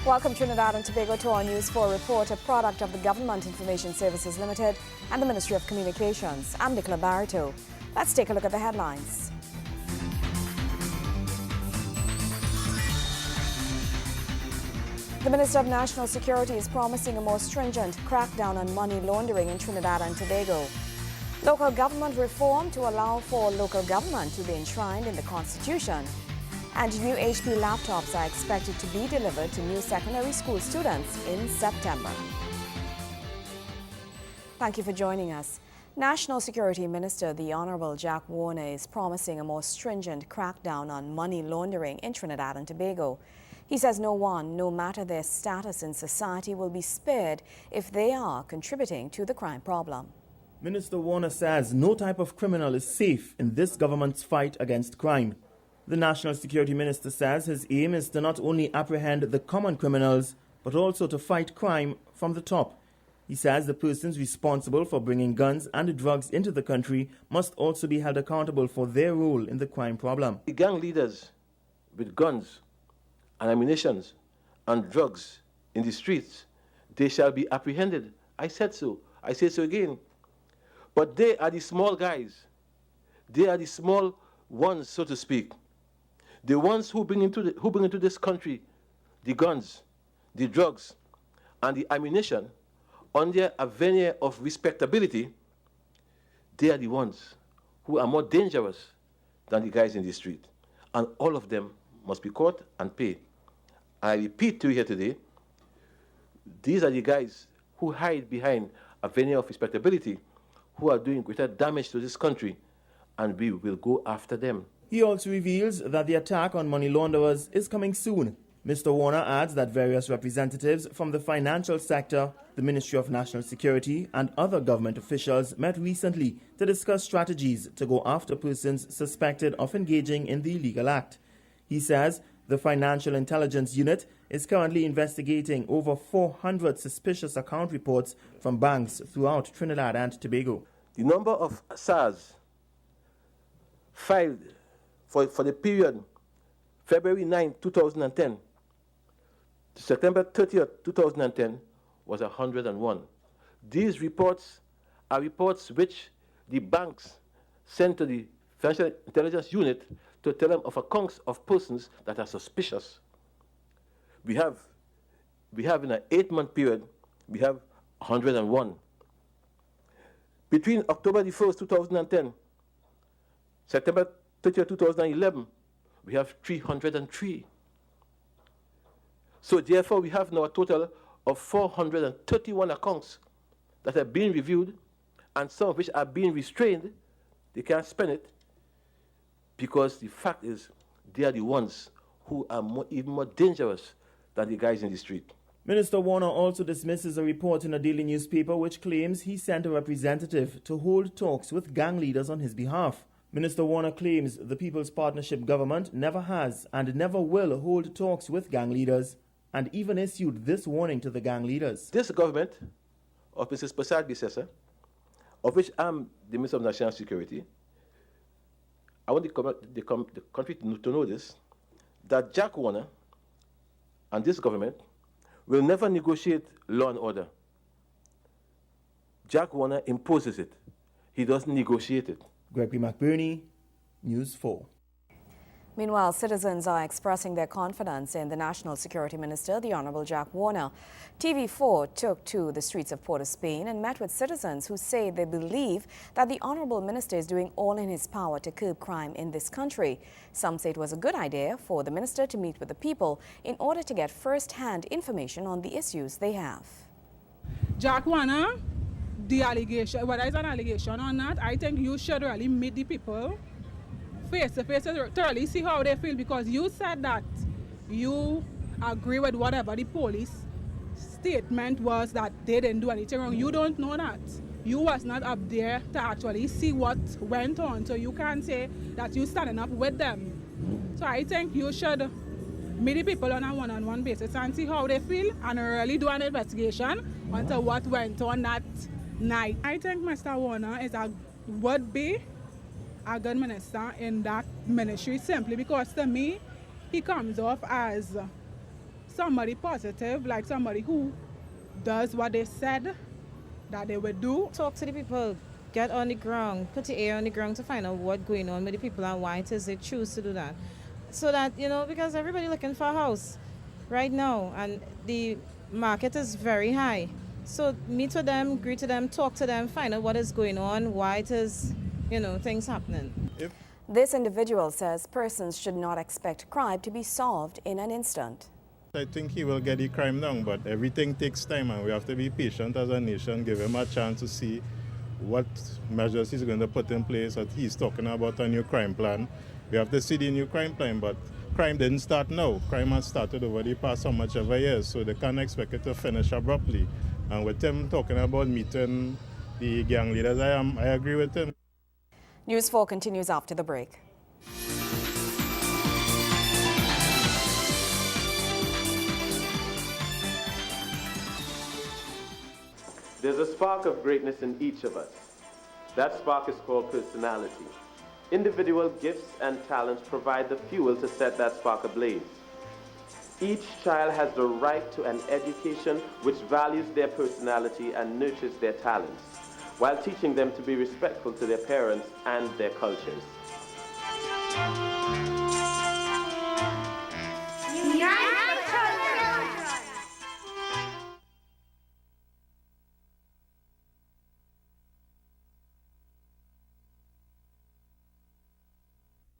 Welcome Trinidad and Tobago to our News 4 report, a product of the Government Information Services Limited and the Ministry of Communications. I'm Nicola Barito. Let's take a look at the headlines. The Minister of National Security is promising a more stringent crackdown on money laundering in Trinidad and Tobago. Local government reform to allow for local government to be enshrined in the Constitution. And new HP laptops are expected to be delivered to new secondary school students in September. Thank you for joining us. National Security Minister, the Honorable Jack Warner, is promising a more stringent crackdown on money laundering in Trinidad and Tobago. He says no one, no matter their status in society, will be spared if they are contributing to the crime problem. Minister Warner says no type of criminal is safe in this government's fight against crime. The National Security Minister says his aim is to not only apprehend the common criminals, but also to fight crime from the top. He says the persons responsible for bringing guns and drugs into the country must also be held accountable for their role in the crime problem. The gang leaders with guns and ammunition and drugs in the streets, they shall be apprehended. I said so. I say so again. But they are the small guys. They are the small ones, so to speak. The ones who bring into this country the guns, the drugs, and the ammunition under a veneer of respectability, they are the ones who are more dangerous than the guys in the street. And all of them must be caught and paid. I repeat to you here today, these are the guys who hide behind a veneer of respectability, who are doing greater damage to this country, and we will go after them. He also reveals that the attack on money launderers is coming soon. Mr. Warner adds that various representatives from the financial sector, the Ministry of National Security, and other government officials met recently to discuss strategies to go after persons suspected of engaging in the illegal act. He says the Financial Intelligence Unit is currently investigating over 400 suspicious account reports from banks throughout Trinidad and Tobago. The number of SARS filed for the period February 9, 2010 to September 30th, 2010 was 101. These reports are reports which the banks sent to the Financial Intelligence Unit to tell them of accounts of persons that are suspicious. We have in an 8-month period, we have 101. Between October the 1st, 2010, September 30th, 2011, we have 303. So therefore, we have now a total of 431 accounts that are being reviewed, and some of which are being restrained. They can't spend it because the fact is they are the ones who are even more dangerous than the guys in the street. Minister Warner also dismisses a report in a daily newspaper which claims he sent a representative to hold talks with gang leaders on his behalf. Minister Warner claims the People's Partnership government never has and never will hold talks with gang leaders, and even issued this warning to the gang leaders. This government of Mrs. Prasad Bissessa, of which I'm the Minister of National Security, I want the country to know this, that Jack Warner and this government will never negotiate law and order. Jack Warner imposes it. He doesn't negotiate it. Gregory McBurney, News 4. Meanwhile, citizens are expressing their confidence in the National Security Minister, the Honorable Jack Warner. TV4 took to the streets of Port-of-Spain and met with citizens who say they believe that the Honorable Minister is doing all in his power to curb crime in this country. Some say it was a good idea for the minister to meet with the people in order to get first-hand information on the issues they have. Jack Warner, the allegation, whether it's an allegation or not, I think you should really meet the people face to face to really see how they feel, because you said that you agree with whatever the police statement was, that they didn't do anything wrong. You don't know that. You was not up there to actually see what went on, so you can't say that you standing up with them. So I think you should meet the people on a one-on-one basis and see how they feel and really do an investigation into what went on that night. I think Mr. Warner would be a good minister in that ministry, simply because to me he comes off as somebody positive, like somebody who does what they said that they would do. Talk to the people, get on the ground, put the ear on the ground to find out what's going on with the people and why it is they choose to do that. So that, because everybody looking for a house right now and the market is very high. So meet with them, greet to them, talk to them, find out what is going on, why it is, things happening. This individual says persons should not expect crime to be solved in an instant. I think he will get the crime down, but everything takes time and we have to be patient as a nation, give him a chance to see what measures he's going to put in place. That he's talking about a new crime plan. We have to see the new crime plan, but crime didn't start now. Crime has started over the past so much of a year, so they can't expect it to finish abruptly. And with him talking about meeting the gang leaders, I agree with him. News 4 continues after the break. There's a spark of greatness in each of us. That spark is called personality. Individual gifts and talents provide the fuel to set that spark ablaze. Each child has the right to an education which values their personality and nurtures their talents, while teaching them to be respectful to their parents and their cultures.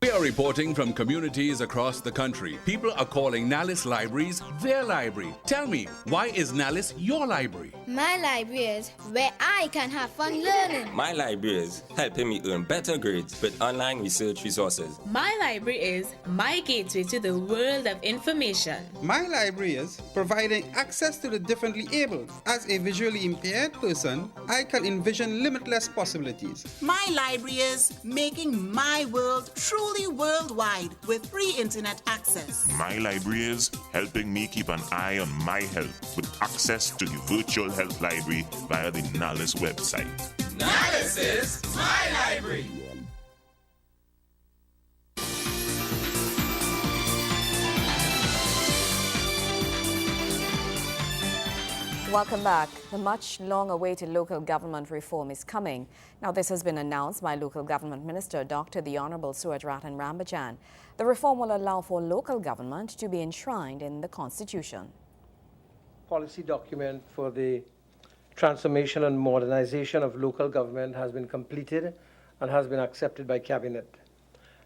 We are reporting from communities across the country. People are calling Nalis Libraries their library. Tell me, why is Nalis your library? My library is where I can have fun learning. My library is helping me earn better grades with online research resources. My library is my gateway to the world of information. My library is providing access to the differently abled. As a visually impaired person, I can envision limitless possibilities. My library is making my world truly worldwide with free internet access. My library is helping me keep an eye on my health with access to the virtual health library via the Nalis website. Nalis is my library. Welcome back. The much long-awaited local government reform is coming. Now, this has been announced by Local Government Minister Dr. the Honorable Suhadrathan Rambajan. The reform will allow for local government to be enshrined in the Constitution. Policy document for the transformation and modernization of local government has been completed and has been accepted by Cabinet.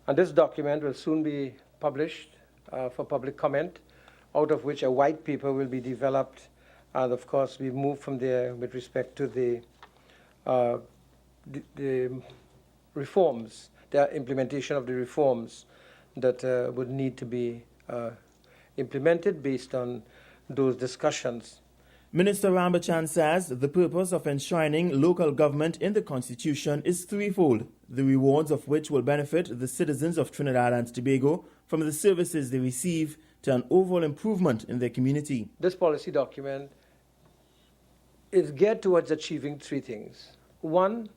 And this document will soon be published for public comment, out of which a white paper will be developed. And of course, we've moved from there with respect to the reforms, the implementation of the reforms that would need to be implemented based on those discussions. Minister Rambajan says the purpose of enshrining local government in the Constitution is threefold, the rewards of which will benefit the citizens of Trinidad and Tobago from the services they receive to an overall improvement in their community. This policy document is geared towards achieving three things. One,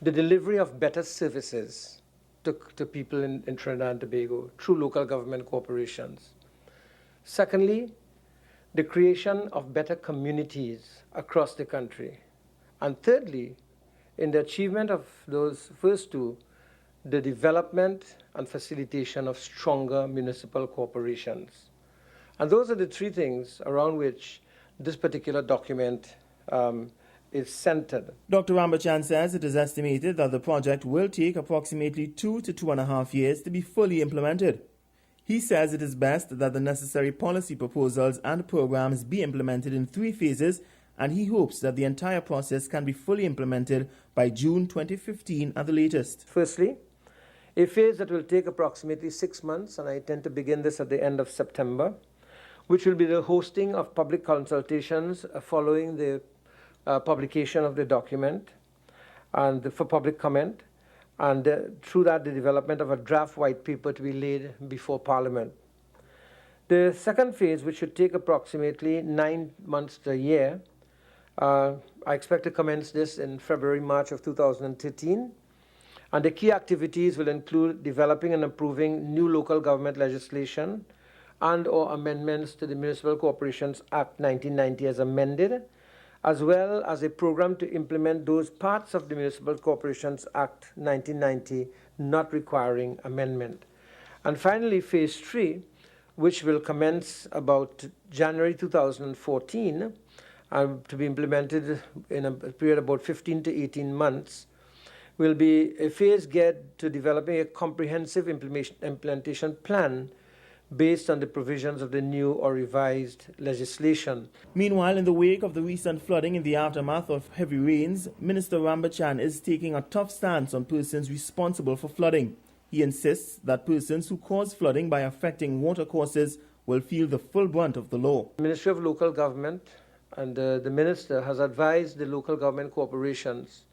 the delivery of better services to people in Trinidad and Tobago through local government corporations. Secondly, the creation of better communities across the country. And thirdly, in the achievement of those first two, the development and facilitation of stronger municipal corporations. And those are the three things around which this particular document is centered. Dr. Rambajan says it is estimated that the project will take approximately 2 to 2.5 years to be fully implemented. He says it is best that the necessary policy proposals and programs be implemented in 3 phases, and he hopes that the entire process can be fully implemented by June 2015 at the latest. Firstly, a phase that will take approximately 6 months, and I intend to begin this at the end of September, which will be the hosting of public consultations following the publication of the document and for public comment, and through that the development of a draft white paper to be laid before Parliament. The second phase, which should take approximately 9 months to a year, I expect to commence this in February, March of 2013. And the key activities will include developing and approving new local government legislation and/or amendments to the Municipal Corporations Act 1990 as amended, as well as a program to implement those parts of the Municipal Corporations Act 1990 not requiring amendment. And finally, Phase 3, which will commence about January 2014, to be implemented in a period of about 15 to 18 months, will be a phase geared to developing a comprehensive implementation plan based on the provisions of the new or revised legislation. Meanwhile, in the wake of the recent flooding in the aftermath of heavy rains, Minister Rambachan is taking a tough stance on persons responsible for flooding. He insists that persons who cause flooding by affecting watercourses will feel the full brunt of the law. The Ministry of Local Government and the Minister has advised the local government corporations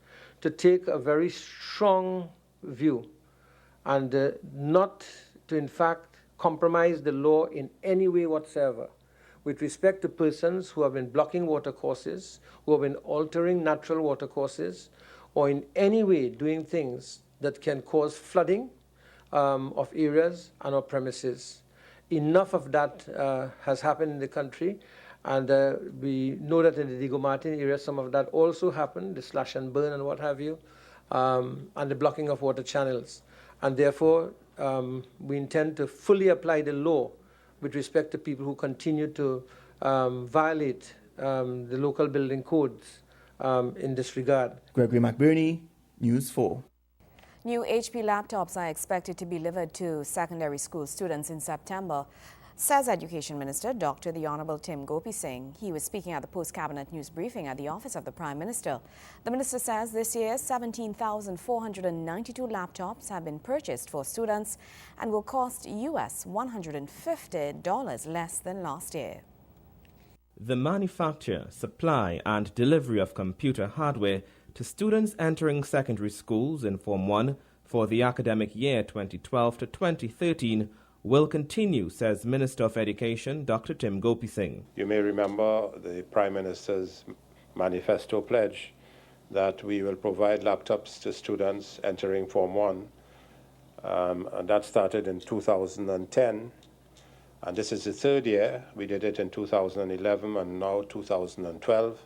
to take a very strong view and not to, in fact, compromise the law in any way whatsoever with respect to persons who have been blocking watercourses, who have been altering natural watercourses, or in any way doing things that can cause flooding of areas and of premises. Enough of that has happened in the country, and we know that in the Diego Martin area some of that also happened, the slash and burn and what have you, and the blocking of water channels. And therefore, we intend to fully apply the law with respect to people who continue to violate the local building codes in this regard. Gregory McBurney, News 4. New HP laptops are expected to be delivered to secondary school students in September, says Education Minister Dr. The Honorable Tim Gopi Singh. He was speaking at the post-cabinet news briefing at the office of the Prime Minister. The minister says this year 17,492 laptops have been purchased for students and will cost US $150 less than last year. The manufacture, supply and delivery of computer hardware to students entering secondary schools in Form 1 for the academic year 2012 to 2013 will continue, says Minister of Education Dr. Tim Gopi Singh. You may remember the Prime Minister's manifesto pledge that we will provide laptops to students entering Form 1. And that started in 2010. And this is the third year. We did it in 2011 and now 2012.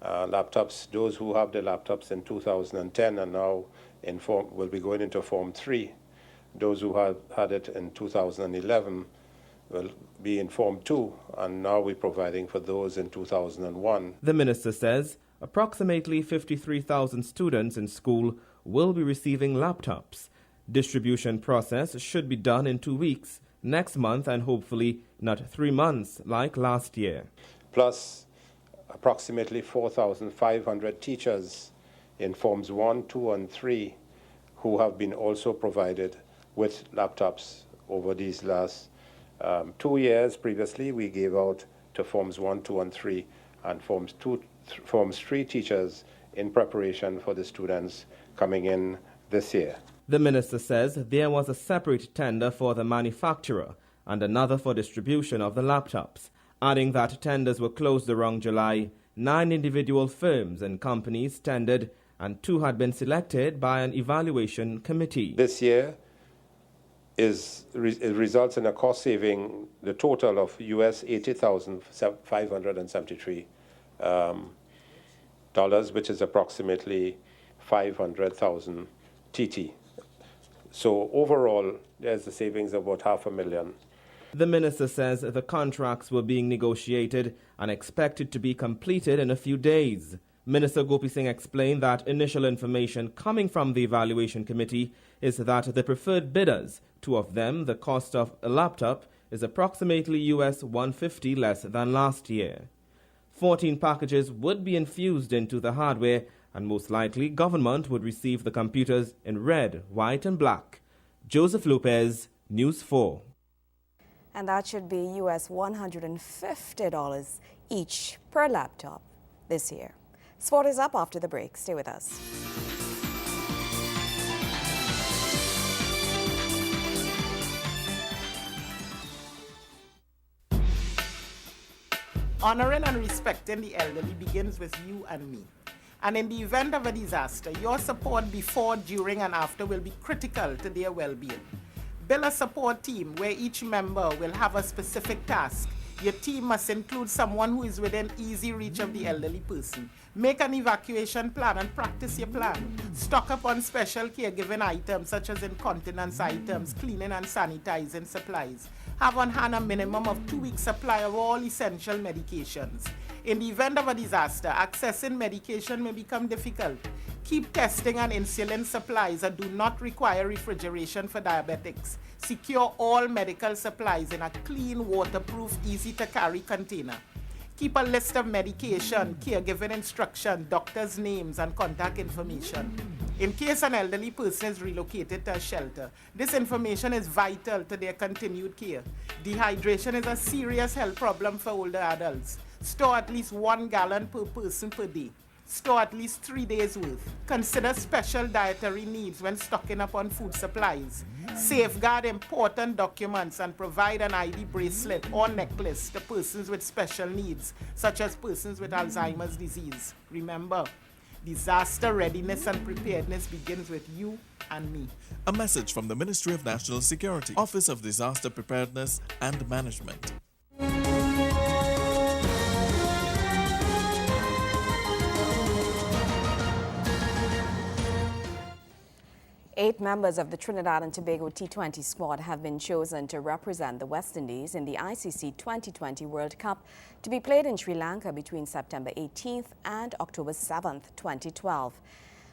Laptops, those who have the laptops in 2010 and now will be going into Form 3. Those who had it in 2011 will be in Form 2, and now we're providing for those in 2001. The minister says approximately 53,000 students in school will be receiving laptops. Distribution process should be done in 2 weeks, next month, and hopefully not 3 months like last year. Plus approximately 4,500 teachers in Forms 1, 2, and 3 who have been also provided with laptops over these last 2 years. Previously, we gave out to Forms 1, 2, and 3, and Forms 3 teachers in preparation for the students coming in this year. The minister says there was a separate tender for the manufacturer and another for distribution of the laptops, adding that tenders were closed around July. 9 individual firms and companies tendered, and 2 had been selected by an evaluation committee. This year it results in a cost saving, the total of US $80,573, which is approximately 500,000 TT. So overall, there's a savings of about $500,000. The minister says the contracts were being negotiated and expected to be completed in a few days. Minister Gopi Singh explained that initial information coming from the evaluation committee is that the preferred bidders, 2 of them, the cost of a laptop is approximately US $150 less than last year. 14 packages would be infused into the hardware, and most likely government would receive the computers in red, white and black. Joseph Lopez, News 4. And that should be US $150 each per laptop this year. Sport is up after the break. Stay with us. Honoring and respecting the elderly begins with you and me. And in the event of a disaster, your support before, during, and after will be critical to their well-being. Build a support team where each member will have a specific task. Your team must include someone who is within easy reach of the elderly person. Make an evacuation plan and practice your plan. Stock up on special caregiving items such as incontinence items, cleaning and sanitizing supplies. Have on hand a minimum of 2 weeks supply of all essential medications. In the event of a disaster, accessing medication may become difficult. Keep testing and insulin supplies that do not require refrigeration for diabetics. Secure all medical supplies in a clean, waterproof, easy-to-carry container. Keep a list of medication, caregiving instruction, doctors' names, and contact information. In case an elderly person is relocated to a shelter, this information is vital to their continued care. Dehydration is a serious health problem for older adults. Store at least 1 gallon per person per day. Store at least 3 days' worth. Consider special dietary needs when stocking up on food supplies. Safeguard important documents and provide an ID bracelet or necklace to persons with special needs, such as persons with Alzheimer's disease. Remember, disaster readiness and preparedness begins with you and me. A message from the Ministry of National Security, Office of Disaster Preparedness and Management. 8 members of the Trinidad and Tobago T20 squad have been chosen to represent the West Indies in the ICC 2020 World Cup to be played in Sri Lanka between September 18th and October 7th, 2012.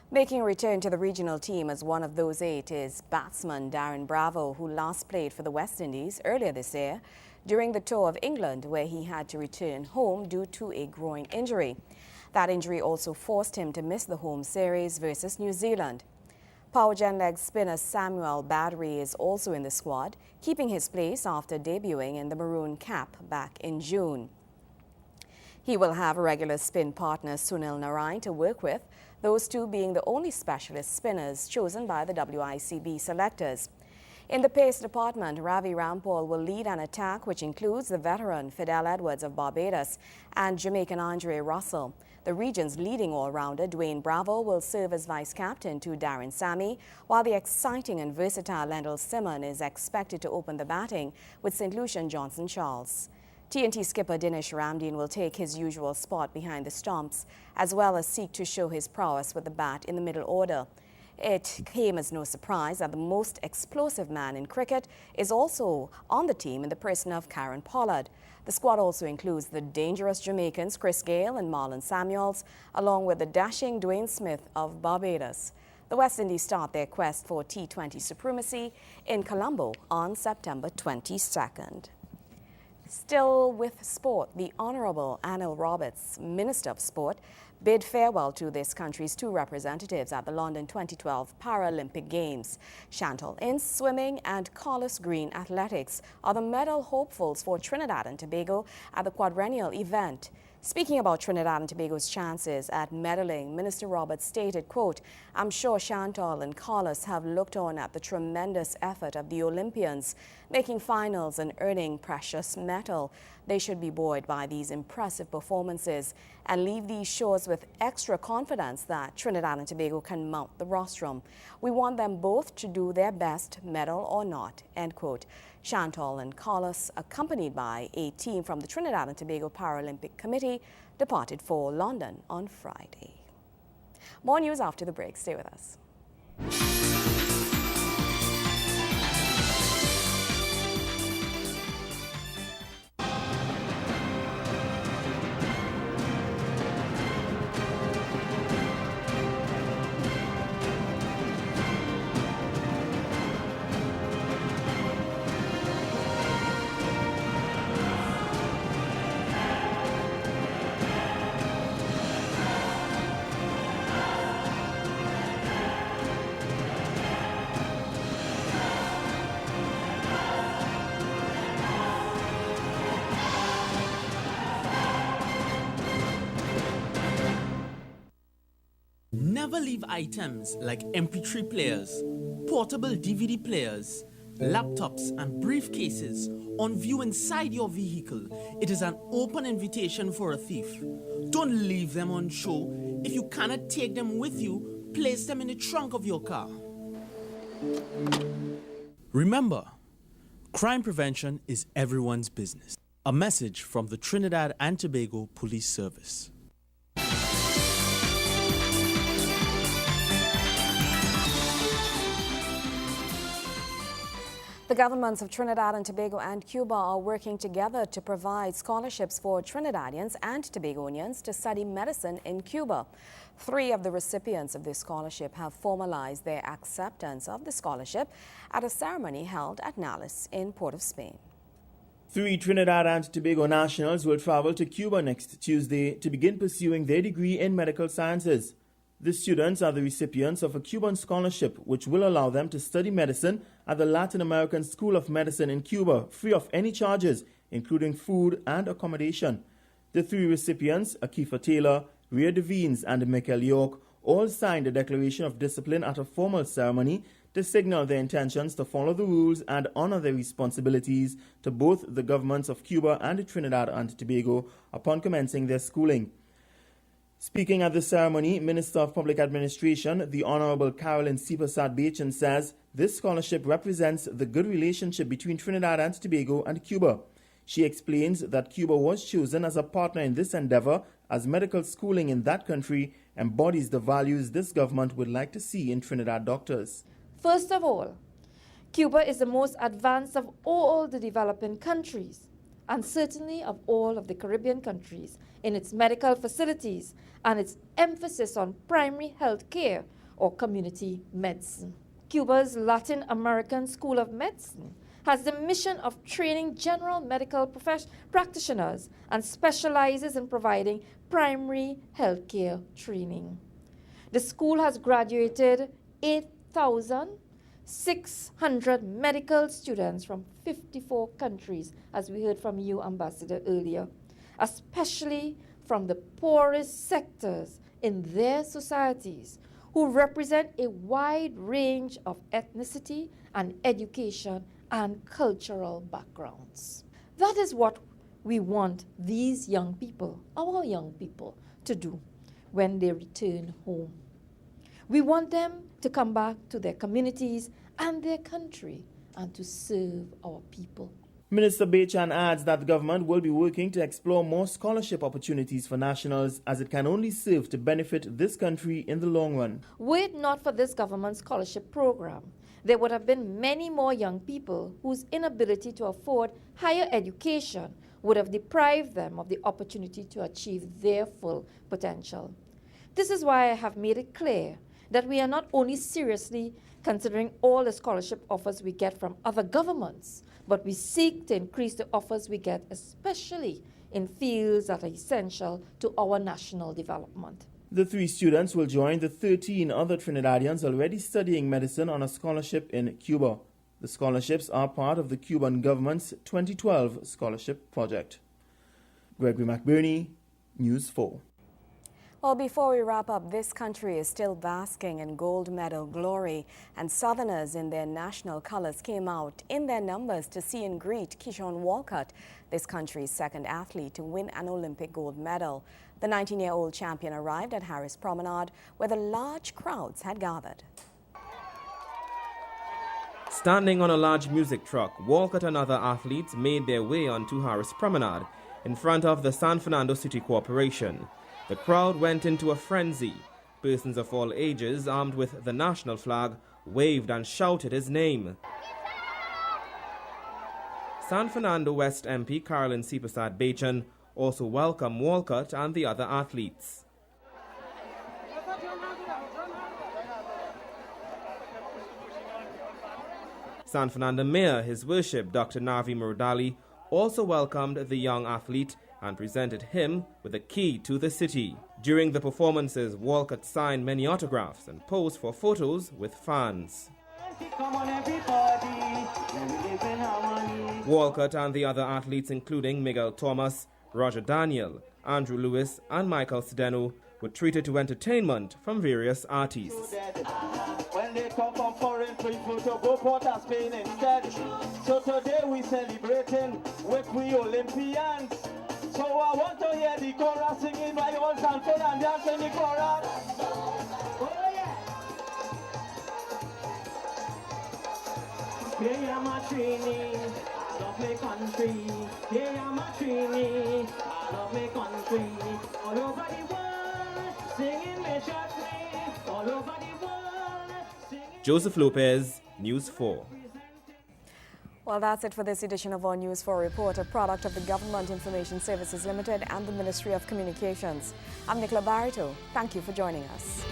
Making a return to the regional team as one of those 8 is batsman Darren Bravo, who last played for the West Indies earlier this year during the tour of England, where he had to return home due to a groin injury. That injury also forced him to miss the home series versus New Zealand. Power gen leg spinner Samuel Badri is also in the squad, keeping his place after debuting in the maroon cap back in June. He will have a regular spin partner Sunil Narine to work with, those two being the only specialist spinners chosen by the WICB selectors. In the pace department, Ravi Rampal will lead an attack which includes the veteran Fidel Edwards of Barbados and Jamaican Andre Russell. The region's leading all-rounder Dwayne Bravo will serve as vice-captain to Darren Sammy, while the exciting and versatile Lendl Simon is expected to open the batting with St. Lucian Johnson Charles. TNT skipper Dinesh Ramdeen will take his usual spot behind the stumps, as well as seek to show his prowess with the bat in the middle order. It came as no surprise that the most explosive man in cricket is also on the team in the person of Kieron Pollard. The squad also includes the dangerous Jamaicans Chris Gayle and Marlon Samuels, along with the dashing Dwayne Smith of Barbados. The West Indies start their quest for T20 supremacy in Colombo on September 22nd. Still with sport, the Honorable Anil Roberts, Minister of Sport, bid farewell to this country's 2 representatives at the London 2012 Paralympic Games. Chantal Ince swimming and Carlos Green athletics are the medal hopefuls for Trinidad and Tobago at the quadrennial event. Speaking about Trinidad and Tobago's chances at medaling, Minister Roberts stated, quote, "I'm sure Chantal and Carlos have looked on at the tremendous effort of the Olympians, making finals and earning precious metal. They should be buoyed by these impressive performances and leave these shores with extra confidence that Trinidad and Tobago can mount the rostrum. We want them both to do their best, medal or not," end quote. Chantal and Carlos, accompanied by a team from the Trinidad and Tobago Paralympic Committee, departed for London on Friday. More news after the break. Stay with us. Never leave items like MP3 players, portable DVD players, laptops and briefcases on view inside your vehicle. It is an open invitation for a thief. Don't leave them on show. If you cannot take them with you, place them in the trunk of your car. Remember, crime prevention is everyone's business. A message from the Trinidad and Tobago Police Service. The governments of Trinidad and Tobago and Cuba are working together to provide scholarships for Trinidadians and Tobagonians to study medicine in Cuba. 3 of the recipients of this scholarship have formalized their acceptance of the scholarship at a ceremony held at Nales in Port of Spain. 3 Trinidad and Tobago nationals will travel to Cuba next Tuesday to begin pursuing their degree in medical sciences. The students are the recipients of a Cuban scholarship which will allow them to study medicine at the Latin American School of Medicine in Cuba free of any charges, including food and accommodation. The 3 recipients, Akifa Taylor, Rhea Devines and Michael York, all signed a declaration of discipline at a formal ceremony to signal their intentions to follow the rules and honor their responsibilities to both the governments of Cuba and Trinidad and Tobago upon commencing their schooling. Speaking at the ceremony, Minister of Public Administration, the Honorable Carolyn Sipasat Bechan, says this scholarship represents the good relationship between Trinidad and Tobago and Cuba. She explains that Cuba was chosen as a partner in this endeavor as medical schooling in that country embodies the values this government would like to see in Trinidad doctors. First of all, Cuba is the most advanced of all the developing countries, and certainly of all of the Caribbean countries, in its medical facilities and its emphasis on primary health care or community medicine. Cuba's Latin American School of Medicine has the mission of training general medical practitioners and specializes in providing primary health care training. The school has graduated 8,600 medical students from 54 countries, as we heard from you, Ambassador, earlier, especially from the poorest sectors in their societies, who represent a wide range of ethnicity and education and cultural backgrounds. That is what we want these young people, our young people, to do when they return home. We want them to come back to their communities and their country and to serve our people. Minister Bechan adds that the government will be working to explore more scholarship opportunities for nationals, as it can only serve to benefit this country in the long run. Were it not for this government scholarship program, there would have been many more young people whose inability to afford higher education would have deprived them of the opportunity to achieve their full potential. This is why I have made it clear that we are not only seriously considering all the scholarship offers we get from other governments, but we seek to increase the offers we get, especially in fields that are essential to our national development. The 3 students will join the 13 other Trinidadians already studying medicine on a scholarship in Cuba. The scholarships are part of the Cuban government's 2012 scholarship project. Gregory McBurney, News 4. Well, before we wrap up, this country is still basking in gold medal glory, and Southerners in their national colors came out in their numbers to see and greet Keyshawn Walcott, this country's 2nd athlete to win an Olympic gold medal. The 19-year-old champion arrived at Harris Promenade, where the large crowds had gathered. Standing on a large music truck, Walcott and other athletes made their way onto Harris Promenade in front of the San Fernando City Corporation. The crowd went into a frenzy. Persons of all ages, armed with the national flag, waved and shouted his name. San Fernando West MP Carolyn Sipasat Bechan also welcomed Walcott and the other athletes. San Fernando Mayor, His Worship Dr. Navi Murdali, also welcomed the young athlete and presented him with a key to the city. During the performances, Walcott signed many autographs and posed for photos with fans. Walcott and the other athletes, including Miguel Thomas, Roger Daniel, Andrew Lewis, and Michael Sedeno, were treated to entertainment from various artists. When they come from foreign people to go Port of Spain instead. So today we celebrating with we Olympians. So I want to hear the chorus singing by all Sanford and dancing the chorus. Oh yeah. Here am I training, I love my country. Here am I training, I love my country. All over the world, singing my chutney. All over the world, singing. Joseph Lopez, News 4. Well, that's it for this edition of our News 4 Report, a product of the Government Information Services Limited and the Ministry of Communications. I'm Nicola Barito. Thank you for joining us.